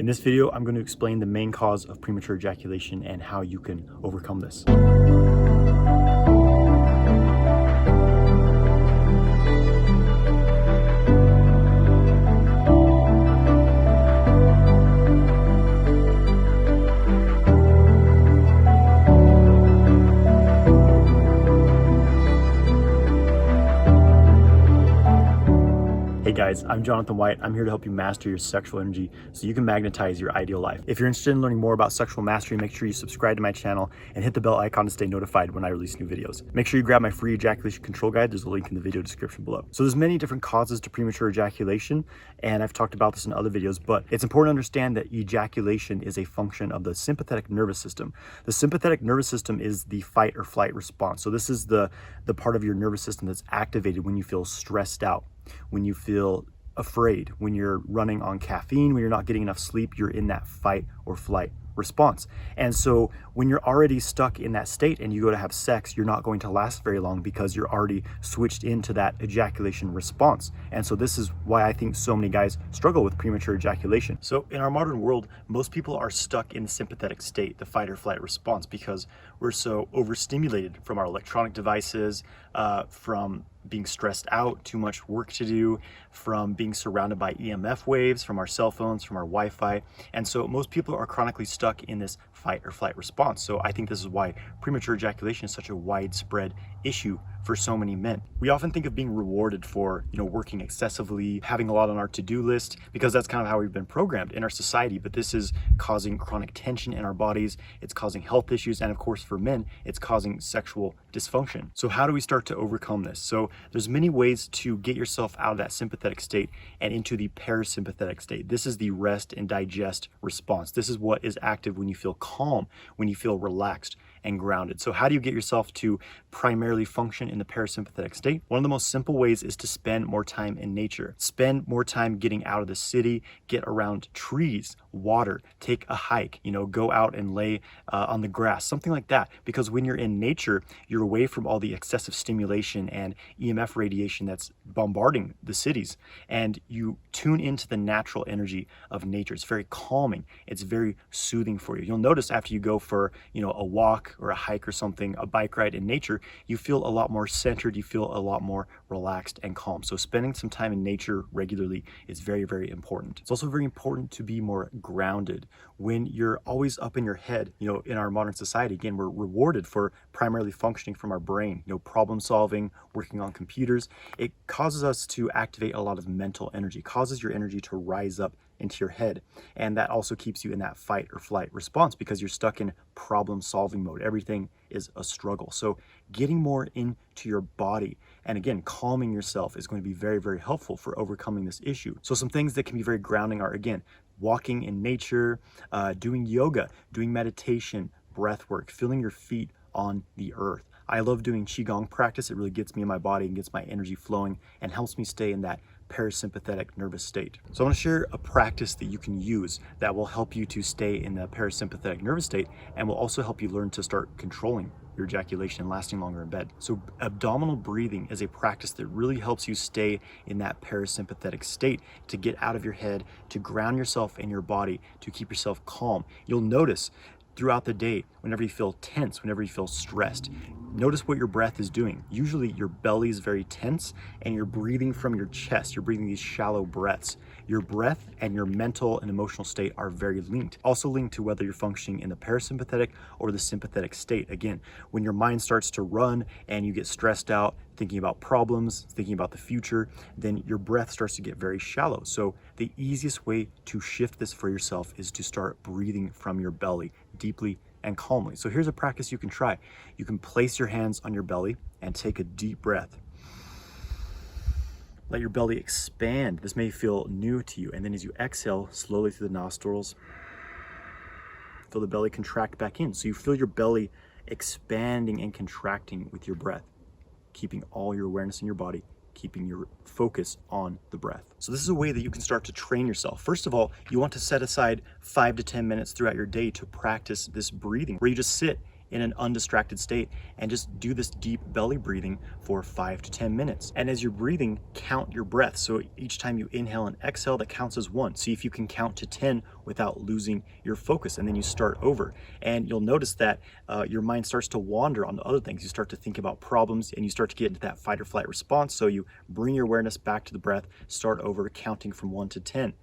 In this video, I'm going to explain the main cause of premature ejaculation and how you can overcome this. Hey guys, I'm Jonathan White. I'm here to help you master your sexual energy so you can magnetize your ideal life. If you're interested in learning more about sexual mastery, make sure you subscribe to my channel and hit the bell icon to stay notified when I release new videos. Make sure you grab my free ejaculation control guide. There's a link in the video description below. So there's many different causes to premature ejaculation, and I've talked about this in other videos, but it's important to understand that ejaculation is a function of the sympathetic nervous system. The sympathetic nervous system is the fight or flight response. So this is the part of your nervous system that's activated when you feel stressed out, when you feel afraid, when you're running on caffeine, when you're not getting enough sleep, you're in that fight or flight response. And so when you're already stuck in that state and you go to have sex, you're not going to last very long because you're already switched into that ejaculation response. And so this is why I think so many guys struggle with premature ejaculation. So in our modern world, most people are stuck in the sympathetic state, the fight or flight response, because we're so overstimulated from our electronic devices, from being stressed out, too much work to do, from being surrounded by EMF waves, from our cell phones, from our Wi-Fi. And so most people are chronically stuck in this fight or flight response. So I think this is why premature ejaculation is such a widespread issue for so many men. We often think of being rewarded for, working excessively, having a lot on our to-do list, because that's kind of how we've been programmed in our society. But this is causing chronic tension in our bodies. It's causing health issues. And of course, for men, it's causing sexual dysfunction. So how do we start to overcome this? So there's many ways to get yourself out of that sympathetic state and into the parasympathetic state. This is the rest and digest response. This is what is active when you feel calm, when you feel relaxed and grounded. So how do you get yourself to primarily function in the parasympathetic state? One of the most simple ways is to spend more time in nature. Spend more time getting out of the city, get around trees, water, take a hike, go out and lay on the grass, something like that. Because when you're in nature, you're away from all the excessive stimulation and EMF radiation that's bombarding the cities, and you tune into the natural energy of nature. It's very calming. It's very soothing for you. You'll notice after you go for, a walk or a hike or something, a bike ride in nature, you feel a lot more centered, you feel a lot more relaxed and calm. So spending some time in nature regularly is very, very important. It's also very important to be more grounded. When you're always up in your head, in our modern society, again, we're rewarded for primarily functioning from our brain, problem solving, working on computers. It causes us to activate a lot of mental energy, causes your energy to rise up into your head. And that also keeps you in that fight or flight response because you're stuck in problem solving mode. Everything is a struggle. So getting more into your body and again, calming yourself is going to be very, very helpful for overcoming this issue. So some things that can be very grounding are, again, walking in nature, doing yoga, doing meditation, breath work, feeling your feet on the earth. I love doing Qigong practice. It really gets me in my body and gets my energy flowing and helps me stay in that parasympathetic nervous state. So I want to share a practice that you can use that will help you to stay in the parasympathetic nervous state and will also help you learn to start controlling your ejaculation and lasting longer in bed. So abdominal breathing is a practice that really helps you stay in that parasympathetic state, to get out of your head, to ground yourself in your body, to keep yourself calm. You'll notice throughout the day, whenever you feel tense, whenever you feel stressed, notice what your breath is doing. Usually your belly is very tense and you're breathing from your chest. You're breathing these shallow breaths. Your breath and your mental and emotional state are very linked. Also linked to whether you're functioning in the parasympathetic or the sympathetic state. Again, when your mind starts to run and you get stressed out, thinking about problems, thinking about the future, then your breath starts to get very shallow. So the easiest way to shift this for yourself is to start breathing from your belly deeply and calmly. So here's a practice you can try. You can place your hands on your belly and take a deep breath. Let your belly expand. This may feel new to you. And then as you exhale slowly through the nostrils, feel the belly contract back in. So you feel your belly expanding and contracting with your breath, keeping all your awareness in your body, keeping your focus on the breath. So this is a way that you can start to train yourself. First of all, you want to set aside 5 to 10 minutes throughout your day to practice this breathing, where you just sit in an undistracted state and just do this deep belly breathing for 5 to 10 minutes. And as you're breathing, count your breath. So each time you inhale and exhale, that counts as 1. See if you can count to 10 without losing your focus. And then you start over, and you'll notice that your mind starts to wander on other things. You start to think about problems, and you start to get into that fight or flight response. So you bring your awareness back to the breath, start over, counting from 1 to 10.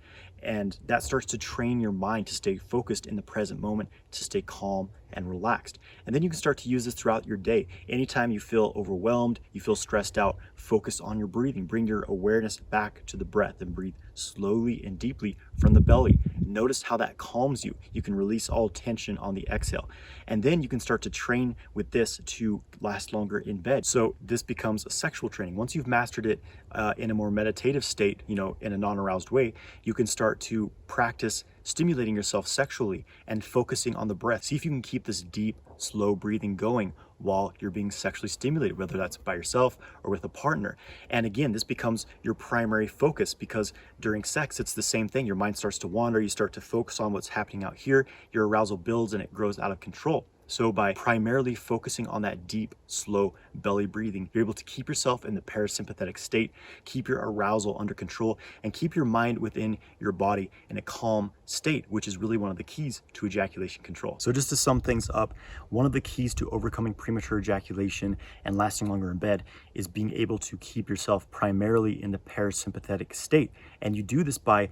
And that starts to train your mind to stay focused in the present moment, to stay calm and relaxed. And then you can start to use this throughout your day. Anytime you feel overwhelmed, you feel stressed out, focus on your breathing. Bring your awareness back to the breath and breathe slowly and deeply from the belly. Notice how that calms you. You can release all tension on the exhale. And then you can start to train with this to last longer in bed. So this becomes a sexual training. Once you've mastered it in a more meditative state, in a non-aroused way, you can start to practice stimulating yourself sexually and focusing on the breath. See if you can keep this deep, slow breathing going while you're being sexually stimulated, whether that's by yourself or with a partner. And again, this becomes your primary focus, because during sex, it's the same thing. Your mind starts to wander, you start to focus on what's happening out here, your arousal builds and it grows out of control. So by primarily focusing on that deep, slow belly breathing, you're able to keep yourself in the parasympathetic state, keep your arousal under control, and keep your mind within your body in a calm state, which is really one of the keys to ejaculation control. So just to sum things up, one of the keys to overcoming premature ejaculation and lasting longer in bed is being able to keep yourself primarily in the parasympathetic state. And you do this by,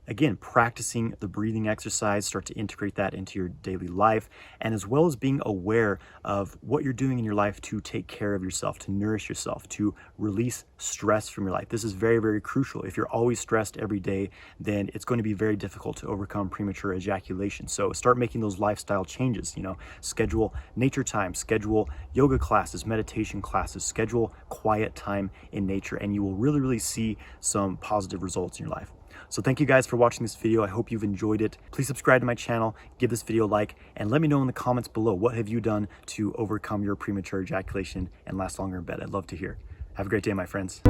again, practicing the breathing exercise, start to integrate that into your daily life, and as well as being aware of what you're doing in your life to take care of yourself, to nourish yourself, to release stress from your life. This is very, very crucial. If you're always stressed every day, then it's going to be very difficult to overcome premature ejaculation. So start making those lifestyle changes, schedule nature time, schedule yoga classes, meditation classes, schedule quiet time in nature, and you will really, really see some positive results in your life. So thank you guys for watching this video. I hope you've enjoyed it. Please subscribe to my channel, give this video a like, and let me know in the comments below, what have you done to overcome your premature ejaculation and last longer in bed? I'd love to hear. Have a great day, my friends.